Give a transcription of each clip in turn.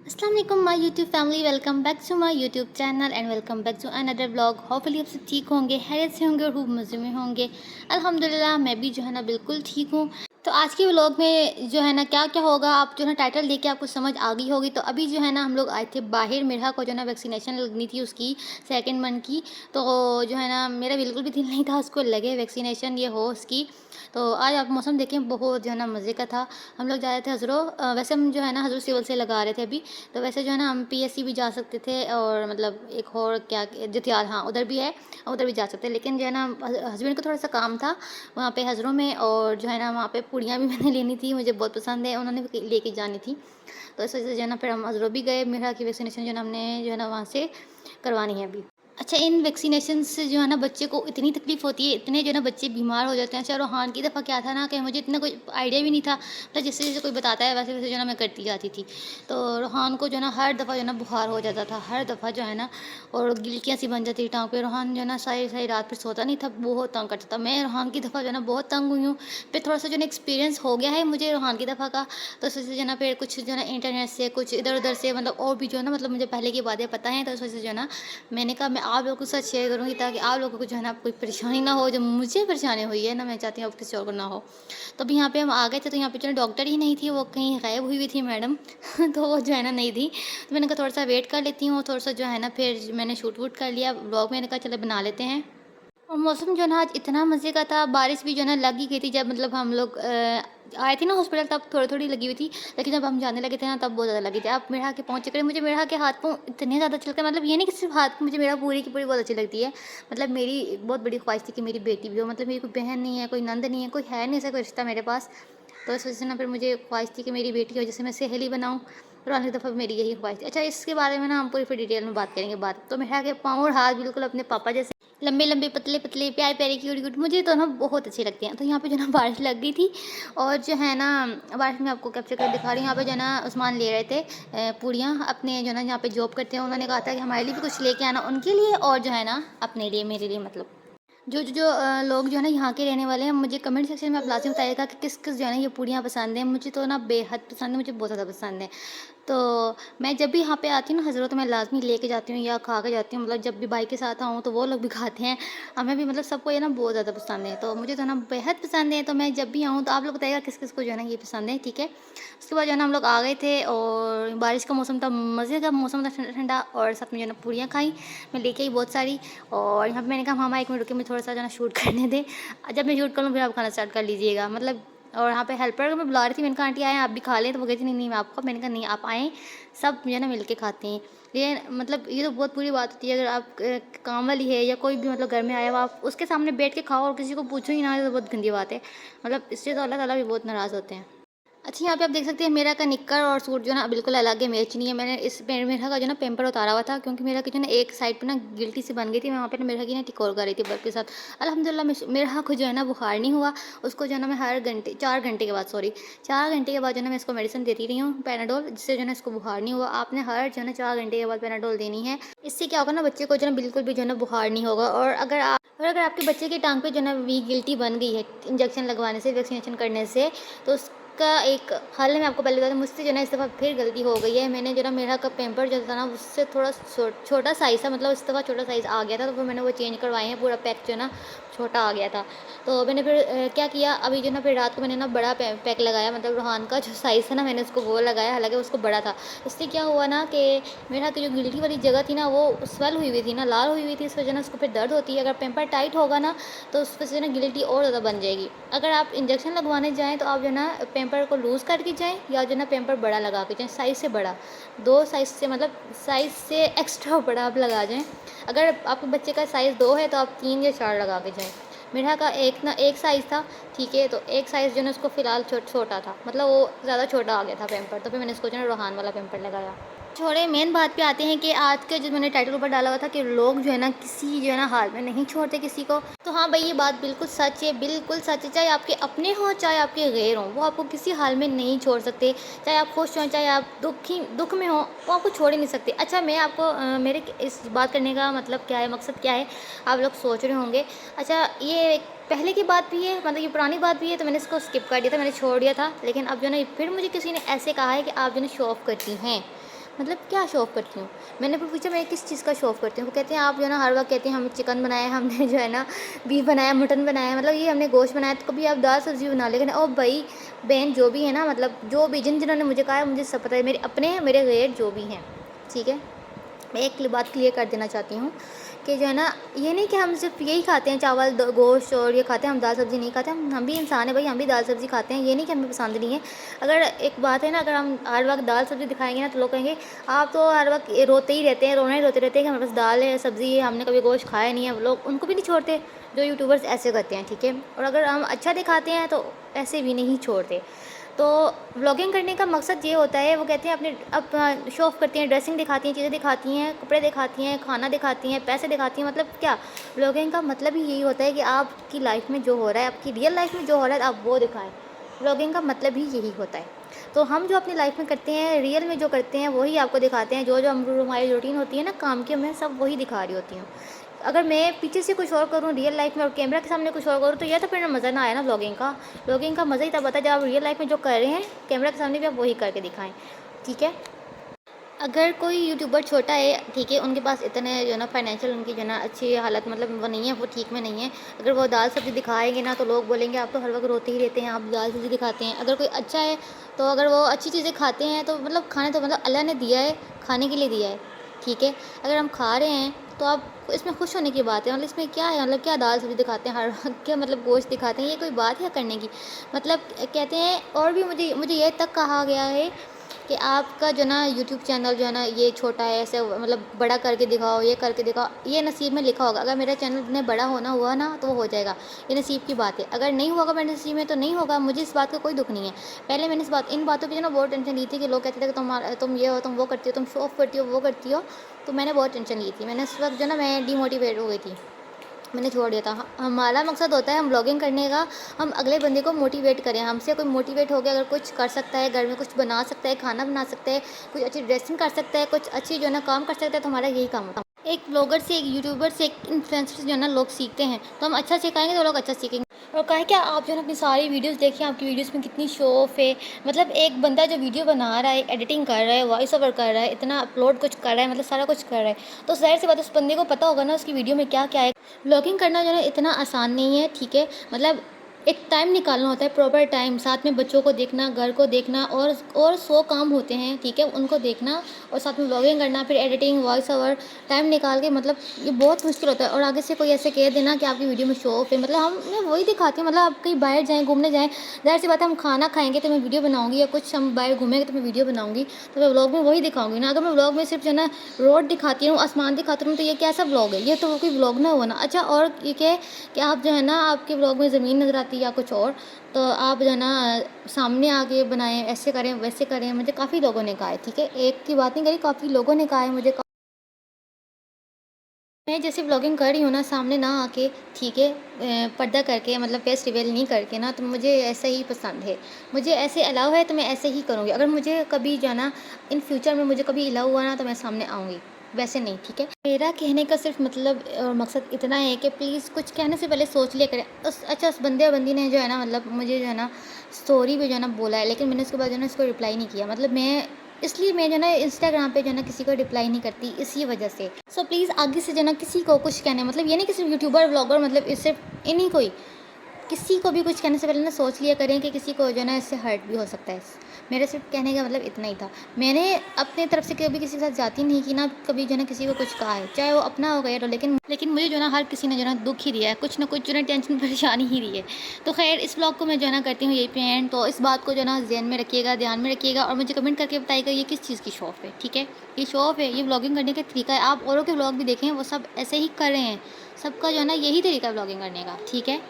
अस्सलाम वालेकुम my YouTube family. Welcome back to my YouTube channel and welcome back to another blog. Hopefully आप सब ठीक होंगे, हैरियत से होंगे और खूब मज़े में होंगे। अल्हम्दुलिल्लाह मैं भी जो है ना बिल्कुल ठीक हूँ। तो आज के व्लॉग में जो है ना क्या क्या होगा, आप जो है ना टाइटल देख के आपको समझ आ गई होगी। तो अभी जो है ना हम लोग आए थे बाहर, मेरा को जो है ना वैक्सीनेशन लगनी थी उसकी, सेकेंड मंथ की। तो जो है ना मेरा बिल्कुल भी दिल नहीं था उसको लगे वैक्सीनेशन ये हो उसकी। तो आज आप मौसम देखें, बहुत जो है ना मज़े का था। हम लोग जा रहे थे हज़रो, वैसे हम जो है ना हज़रो सिविल से लगा रहे थे अभी। तो वैसे जो है ना हम पीएससी भी जा सकते थे और मतलब एक और क्या जतियाल, हाँ उधर भी है, उधर भी जा सकते हैं। लेकिन जो है ना हस्बैंड को थोड़ा सा काम था वहाँ पे हज़रों में, और जो है ना वहाँ पे पूड़ियाँ भी मैंने लेनी थी, मुझे बहुत पसंद है, उन्होंने भी लेके जानी थी। तो इस वजह से जो है ना फिर हम हज़रों भी गए। मेरा की वैक्सीनेशन जो है ना हमने जो है ना वहाँ से करवानी है अभी। अच्छा, इन वैक्सीनेशन से जो है ना बच्चे को इतनी तकलीफ़ होती है, इतने जो है ना बच्चे बीमार हो जाते हैं। अच्छा, रोहान की दफ़ा क्या था ना कि मुझे इतना कोई आइडिया भी नहीं था, मतलब जैसे जैसे कोई बताता है वैसे वैसे जो है ना मैं करती जाती थी। तो रोहान को जो है ना हर दफ़ा जो है ना बुखार हो जाता था, हर दफ़ा जो है ना, और गिलटियाँ सी बन जाती थी टाँग पे। रोहान जो है ना सारी सारी रात फिर सोता नहीं था, बहुत तंग करता था। मैं रोहान की दफ़ा जो है ना बहुत तंग हुई हूँ। फिर थोड़ा सा जो है ना एक्सपीरियंस हो गया है मुझे रोहान की दफ़ा का। तो इस वजह से जो है ना फिर कुछ जो है ना इंटरनेट से, कुछ इधर-उधर से, मतलब और भी जो है ना, मतलब मुझे पहले की बातें पता हैं। तो इस वजह से जो है ना मैंने कहा मैं आप लोगों के साथ शेयर करूँगी, ताकि आप लोगों को जो है ना कोई परेशानी ना हो। जो मुझे परेशानी हुई है ना, मैं चाहती हूँ अब किसी और को ना हो। तो अभी यहाँ पे हम आ गए थे, तो यहाँ पे जो है डॉक्टर ही नहीं थी, वो कहीं गायब हुई थी मैडम। तो वो जो है ना नहीं थी। तो मैंने कहा थोड़ा सा वेट कर लेती हूँ, थोड़ा सा जो है ना फिर मैंने शूट वूट कर लिया ब्लॉग। मैंने कहा चलो बना लेते हैं। और मौसम जो है ना आज इतना मज़े का था, बारिश भी जो है ना लग ही गई थी। जब मतलब हम लोग आए थे ना हॉस्पिटल, तब थोड़ी-थोड़ी लगी हुई थी, लेकिन जब हम जाने लगे थे ना तब बहुत ज़्यादा लगी थी। अब मेरा के पाँव चक्कर, मुझे मेरा के हाथ-पाँव इतने ज़्यादा अच्छे लगते हैं, मतलब ये नहीं कि सिर्फ़ हाथ, मुझे मेरा पूरी की पूरी बहुत अच्छी लगती है। मतलब मेरी बहुत बड़ी ख्वाहिश थी कि मेरी बेटी भी हो, मतलब मेरी कोई बहन नहीं है, कोई नंद नहीं है, कोई है नहीं ऐसा कोई रिश्ता मेरे पास। तो इस वजह से ना फिर मुझे ख्वाहिश थी कि मेरी बेटी हो जिसे मैं सहेली बनाऊँ, और अगली दफ़ा भी मेरी यही ख्वाहिश थी। अच्छा, इसके बारे में ना हम पूरी फिर डिटेल में बात करेंगे बाद। तो मेरा के पाँव और हाथ बिल्कुल अपने पापा जैसे लंबे-लंबे, पतले-पतले, प्यारे-प्यारे, क्यूट-क्यूट, मुझे तो ना बहुत अच्छे लगते हैं। तो यहाँ पे जो है ना बारिश लग गई थी, और जो है ना बारिश में आपको कैप्चर कर दिखा रही हूँ। यहाँ पे जो है ना उस्मान ले रहे थे पूड़ियाँ, अपने जो है ना यहाँ पे जॉब करते हैं, उन्होंने कहा था कि हमारे लिए भी कुछ लेके आना, उनके लिए और जो है ना अपने लिए, मेरे लिए मतलब। जो लोग जो है ना यहाँ के रहने वाले हैं, मुझे कमेंट सेक्शन में आप लाज़िम बताइएगा कि किस-किस जो है ना ये पूड़ियाँ पसंद हैं। मुझे तो ना बेहद पसंद है, मुझे बहुत ज़्यादा पसंद है। तो मैं जब भी यहाँ पे आती हूँ ना हज़रत, तो मैं लाज़मी लेके जाती हूँ या खा के जाती हूँ। मतलब जब भी भाई के साथ आऊँ तो वो लोग भी खाते हैं, हमें भी, मतलब सबको ये ना बहुत ज़्यादा पसंद है। तो मुझे तो ना बेहद पसंद है। तो मैं जब भी आऊँ तो आप लोग बताइएगा किस-किस को जो है ना ये पसंद है, ठीक है? उसके बाद जो है ना हम लोग आ गए थे, और बारिश का मौसम था, मज़े का मौसम था, ठंडा-ठंडा, और साथ में जो है ना पूड़ियाँ खाई। मैं लेके आई बहुत सारी। और यहाँ पे मैंने कहा मामा 1 मिनट रुकिए, मुझे थोड़ा-सा जो है ना शूट करने दें। जब मैं शूट कर लूँ फिर आप खाना स्टार्ट कर लीजिएगा, मतलब। और यहाँ पे हेल्पर को मैं बुला रही थी, मैंने कहा आंटी आएँ आप भी खा लें, तो वो कहती नहीं नहीं मैं आपको, मैंने कहा नहीं आप आएँ, सब जो है ना मिल के खाते हैं। ये मतलब ये तो बहुत बुरी बात होती है, अगर आप काम वाली है या कोई भी मतलब घर में आया हो, आप उसके सामने बैठ के खाओ और किसी को पूछो ही ना, तो बहुत गंदी बात है। मतलब इससे तो अल्लाह ताला भी बहुत नाराज़ होते हैं। अच्छा, यहाँ पे आप देख सकते हैं मेरा का निक्कर और सूट जो है ना बिल्कुल अलग है, मैच नहीं है। मैंने इस मेरा का जो है ना पेम्पर उतारा हुआ था, क्योंकि मेरा की जो है ना एक साइड पे ना गिल्टी सी बन गई थी। मैं वहाँ पे ना मेरा की ना टिकोर कर रही थी बर्फ़ के साथ। अल्हम्दुलिल्लाह मेरा को जो है ना बुखार नहीं हुआ। उसको जो है ना मैं हर घंटे 4 घंटे के बाद, सॉरी 4 घंटे के बाद जो है ना मैं इसको मेडिसिन देती रही हूँ पैराडोल, जिससे जो है ना इसको बुखार नहीं हुआ। आपने हर जो है ना 4 घंटे के बाद पैराडोल देनी है। इससे क्या होगा ना, बच्चे को जो है ना बिल्कुल भी जो है ना बुखार नहीं होगा। और अगर आपके बच्चे की टाँग पे जो है ना गिल्टी बन गई है इंजेक्शन लगवाने से, वैक्सीनेशन करने से, तो उसका एक हल मैं आपको पहले बता दूँ। मुझसे जो है ना इस दफ़ा फिर गलती हो गई है। मैंने जो ना मेरा का पैम्पर जो था ना उससे थोड़ा छोटा साइज़ था, मतलब इस दफ़ा छोटा साइज़ आ गया था, तो फिर मैंने वो चेंज करवाए हैं, पूरा पैक जो है ना छोटा आ गया था। तो मैंने फिर क्या किया, अभी जो ना फिर रात को मैंने ना बड़ा पैक लगाया, मतलब रोहान का जो साइज़ था ना मैंने उसको वो लगाया, हालाँकि उसको बड़ा था। इससे क्या हुआ ना कि मेरा की जो गिल्टी वाली जगह थी ना वो स्वेल हुई थी ना, लाल हुई थी, इस वजह ना उसको फिर दर्द होती है। अगर पैम्पर टाइट होगा ना तो उस वजह से ना गिल्टी और ज़्यादा बन जाएगी। अगर आप इंजेक्शन लगवाने जाएँ तो आप जो है ना पैम्पर को लूज़ करके जाएँ, या जो है ना पैम्पर बड़ा लगा के जाएँ, साइज़ से बड़ा। 2 साइज़ से, मतलब साइज़ से एक्स्ट्रा बड़ा आप लगा जाएँ। अगर आपके बच्चे का साइज़ 2 है तो आप 3 या 4 लगा के जाएँ। मेरा का एक साइज़ था, ठीक है? तो एक साइज़ जो है ना उसको फ़िलहाल छोटा था, मतलब वो ज़्यादा छोटा आ गया था पैम्पर, तो फिर मैंने इसको जो है ना रोहान वाला पैम्पर लगाया। छोड़े, मेन बात पे आते हैं कि आज का जो मैंने टाइटल ऊपर डाला हुआ था कि लोग जो है ना किसी जो है ना हाल में नहीं छोड़ते किसी को। तो हाँ भाई, ये बात बिल्कुल सच है, बिल्कुल सच है। चाहे आपके अपने हों चाहे आपके गैर हों, वो आपको किसी हाल में नहीं छोड़ सकते। चाहे आप खुश हों चाहे आप दुख में हों, वो आपको छोड़ ही नहीं सकते। अच्छा, मैं आपको मेरे इस बात करने का मतलब क्या है, मकसद क्या है, आप लोग सोच रहे होंगे। अच्छा, ये पहले की बात भी है, मतलब ये पुरानी बात भी है, तो मैंने इसको स्किप कर दिया था, मैंने छोड़ दिया था। लेकिन अब जो है ना फिर मुझे किसी ने ऐसे कहा है कि आप जो है शो ऑफ करती हैं। मतलब क्या शो ऑफ़ करती हूँ? मैंने फिर पूछा मैं किस चीज़ का शो ऑफ़ करती हूँ? वो कहते हैं आप जो है ना हर वक़्त कहते हैं हम चिकन बनाया, हमने जो है ना बीफ बनाया, मटन बनाया, मतलब ये हमने गोश्त बनाया, तो कभी आप दाल सब्ज़ी बना लेकिन ओ भई बहन जो भी है ना, मतलब जो भी जिन्होंने मुझे कहा है मुझे सब पता है, मेरे अपने हैं, मेरे गैर जो भी हैं, ठीक है? मैं एक बात क्लियर कर देना चाहती हूँ कि जो है ना, ये नहीं कि हम सिर्फ यही खाते हैं चावल गोश्त और ये खाते हैं, हम दाल सब्ज़ी नहीं खाते। हम भी इंसान है भाई, हम भी दाल सब्ज़ी खाते हैं, ये नहीं कि हमें पसंद नहीं है। अगर एक बात है ना, अगर हम हर वक्त दाल सब्ज़ी दिखाएंगे ना तो लोग कहेंगे आप तो हर वक्त रोते ही रहते हैं, रोना ही रोते रहते हैं कि हमारे पास दाल है सब्ज़ी है, हमने कभी गोश्त खाया नहीं है। लोग उनको भी नहीं छोड़ते जो यूट्यूबर्स ऐसे करते हैं, ठीक है। और अगर हम अच्छा दिखाते हैं तो ऐसे भी नहीं छोड़ते। तो व्लॉगिंग करने का मकसद ये होता है, वो कहते हैं अपने अब शो ऑफ़ करती हैं, ड्रेसिंग दिखाती हैं, चीज़ें दिखाती हैं, कपड़े दिखाती हैं, खाना दिखाती हैं, पैसे दिखाती हैं। मतलब क्या, व्लॉगिंग का मतलब ही यही होता है कि आपकी लाइफ में जो हो रहा है, आपकी रियल लाइफ में जो हो रहा है आप वो दिखाएं। व्लॉगिंग का मतलब ही यही होता है। तो हम जो अपनी लाइफ में करते हैं, रियल में जो करते हैं वही आपको दिखाते हैं। जो जो हमारी रूटीन होती है ना काम की, मैं सब वही दिखा रही होती हूँ। अगर मैं पीछे से कुछ और करूँ रियल लाइफ में और कैमरा के सामने कुछ और करूँ तो यह तो फिर मज़ा ना आया ना व्लॉगिंग का। व्लॉगिंग का मज़ा ही तब आता है जब आप रियल लाइफ में जो कर रहे हैं कैमरा के सामने भी आप वही करके दिखाएं, ठीक है। अगर कोई यूट्यूबर छोटा है, ठीक है, उनके पास इतने जो है ना फाइनेंशियल उनकी जो है ना अच्छी हालत, मतलब वो नहीं है, वो ठीक में नहीं है। अगर वो दाल सब्ज़ी दिखाएंगे ना तो लोग बोलेंगे आप तो हर वक्त रोते ही रहते हैं, आप दाल सब्ज़ी दिखाते हैं। अगर कोई अच्छा है तो अगर वो अच्छी चीज़ें खाते हैं तो मतलब खाने तो मतलब अल्लाह ने दिया है, खाने के लिए दिया है, ठीक है। अगर हम खा रहे हैं तो आप इसमें खुश होने की बात है, मतलब इसमें क्या है, मतलब क्या दाल सब्ज़ी दिखाते हैं हर वक्त, क्या मतलब गोश्त दिखाते हैं, ये कोई बात है करने की। मतलब कहते हैं, और भी मुझे मुझे ये तक कहा गया है कि आपका जो ना यूट्यूब चैनल जो है ना ये छोटा है, ऐसे मतलब बड़ा करके दिखाओ, ये करके दिखाओ, ये नसीब में लिखा होगा। अगर मेरा चैनल इतने बड़ा होना हुआ ना तो वो हो जाएगा, ये नसीब की बात है। अगर नहीं होगा मेरे नसीब में तो नहीं होगा, मुझे इस बात का कोई दुख नहीं है। पहले मैंने इन बातों की जो ना बहुत टेंशन ली थी कि लोग कहते थे कि तुम ये हो, तुम वो करती हो, तुम शो ऑफ करती हो, वो करती हो, तो मैंने बहुत टेंशन ली थी। मैंने उस वक्त जो ना मैं डीमोटिवेट हो गई थी, मैंने छोड़ दिया था। हमारा मकसद होता है हम ब्लॉगिंग करने का, हम अगले बंदे को मोटिवेट करें। हमसे कोई मोटिवेट हो गया, अगर कुछ कर सकता है, घर में कुछ बना सकता है, खाना बना सकता है, कुछ अच्छी ड्रेसिंग कर सकता है, कुछ अच्छी जो है ना काम कर सकता है, तो हमारा यही काम होता है। एक ब्लॉगर से, एक यूट्यूबर से, एक इन्फ्लुएंसर से जो है ना लोग सीखते हैं, तो हम अच्छा सिखाएंगे तो लोग अच्छा सीखेंगे। और कहा क्या आप जो है ना अपनी सारी वीडियोस देखिए, आपकी वीडियोस में कितनी शो ऑफ है। मतलब एक बंदा जो वीडियो बना रहा है, एडिटिंग कर रहा है, वॉइस ओवर कर रहा है, इतना अपलोड कुछ कर रहा है, मतलब सारा कुछ कर रहा है, तो ज़ाहिर सी बात है उस बंदे को पता होगा ना उसकी वीडियो में क्या क्या है। व्लॉगिंग करना जो है इतना आसान नहीं है, ठीक है। मतलब एक टाइम निकालना होता है, प्रॉपर टाइम, साथ में बच्चों को देखना, घर को देखना, और 100 काम होते हैं, ठीक है, उनको देखना, और साथ में व्लॉगिंग करना, फिर एडिटिंग, वॉइस ओवर, टाइम निकाल के, मतलब ये बहुत मुश्किल होता है। और आगे से कोई ऐसे कह देना कि आपकी वीडियो में शो ऑफ है, मतलब हम मैं वही दिखाती हूँ। मतलब आप कहीं बाहर जाएँ, घूमने जाएँ, ज़ाहिर सी बात है हम खाना खाएँगे तो मैं वीडियो बनाऊँगी, या कुछ हम बाहर घूमेंगे तो मैं वीडियो बनाऊँगी, तो मैं व्लॉग में वही दिखाऊँगी ना। अगर मैं व्लॉग में सिर्फ जो है ना रोड दिखाती हूँ, आसमान दिखाती हूँ, तो ये कैसा व्लॉग है? ये तो कोई व्लॉग ना हुआ ना। अच्छा, और ये क्या है कि आप जो है ना आपके व्लॉग में ज़मीन नज़र आती है या कुछ और, तो आप जो है ना सामने आके बनाएँ, ऐसे करें, वैसे करें। मुझे काफ़ी लोगों ने कहा है, ठीक है, एक की बात नहीं करी, काफ़ी लोगों ने कहा है मुझे। मैं जैसे व्लॉगिंग कर रही हूँ ना, सामने ना आके, ठीक है, पर्दा करके, मतलब फेस रिवील नहीं करके ना, तो मुझे ऐसा ही पसंद है। मुझे ऐसे अलाउ है तो मैं ऐसे ही करूँगी। अगर मुझे कभी जाना इन फ्यूचर में मुझे कभी अलाउ हुआ ना तो मैं सामने आऊँगी, वैसे नहीं, ठीक है। मेरा कहने का सिर्फ मतलब और मकसद इतना है कि प्लीज़ कुछ कहने से पहले सोच लिया करें। उस बंदे और बंदी ने जो है ना, मतलब मुझे जो है ना स्टोरी पे जो है ना बोला है, लेकिन मैंने उसके बाद जो है ना उसको रिप्लाई नहीं किया। मतलब मैं जो है ना इंस्टाग्राम पे जो है ना किसी को रिप्लाई नहीं करती इसी वजह से। सो प्लीज़ आगे से जो है ना किसी को कुछ कहना है, मतलब ये नहीं कि सिर्फ यूट्यूबर व्लॉगर, मतलब इस सिर्फ इन्हीं को ही, किसी को भी कुछ कहने से पहले ना सोच लिया करें कि किसी को जो है ना इससे हर्ट भी हो सकता है। मेरे सिर्फ कहने का मतलब इतना ही था। मैंने अपने तरफ से कभी किसी के साथ जाती नहीं कि ना कभी जो है ना किसी को कुछ कहा है, चाहे वो अपना हो गया तो, लेकिन मुझे जो है ना हर किसी ने जो है ना दुख ही दिया है, कुछ ना कुछ जो है ना टेंशन परेशानी ही दी है। तो खैर इस ब्लॉग को मैं जो है ना करती हूँ यही पे एंड। तो इस बात को जो है ना ज़हन में रखिएगा, ध्यान में रखिएगा, और मुझे कमेंट करके बताइएगा ये किस चीज़ की शौक है, ठीक है। ये शौक है, ये ब्लॉगिंग करने का तरीका है। आप औरों के ब्लॉग भी देखें, वो सब ऐसे ही कर रहे हैं, सबका जो है ना यही तरीका है ब्लॉगिंग करने का, ठीक है।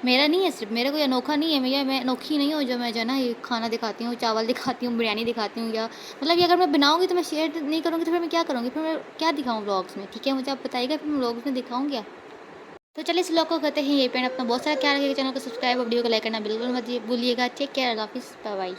मेरा नहीं है, सिर्फ मेरा कोई अनोखा नहीं है, मैं अनोखी नहीं हूँ जो मैं जो है ना ये खाना दिखाती हूँ, चावल दिखाती हूँ, बिरयानी दिखाती हूँ, या मतलब ये अगर मैं बनाऊँगी तो मैं शेयर नहीं करूँगी तो फिर मैं क्या करूँगी, फिर मैं क्या दिखाऊँ व्लॉग्स में, ठीक है। मुझे आप बताइएगा फिर मैं व्लॉग्स में दिखाऊँ क्या। तो चलिए इस व्लॉग को करते हैं यहीं पे, अपना बहुत सारा ख्याल रखिएगा, चैनल को सब्सक्राइब और वीडियो को लाइक करना बिल्कुल मत भूलिएगा। टेक केयर, अल्लाह हाफिज़, बाय बाय।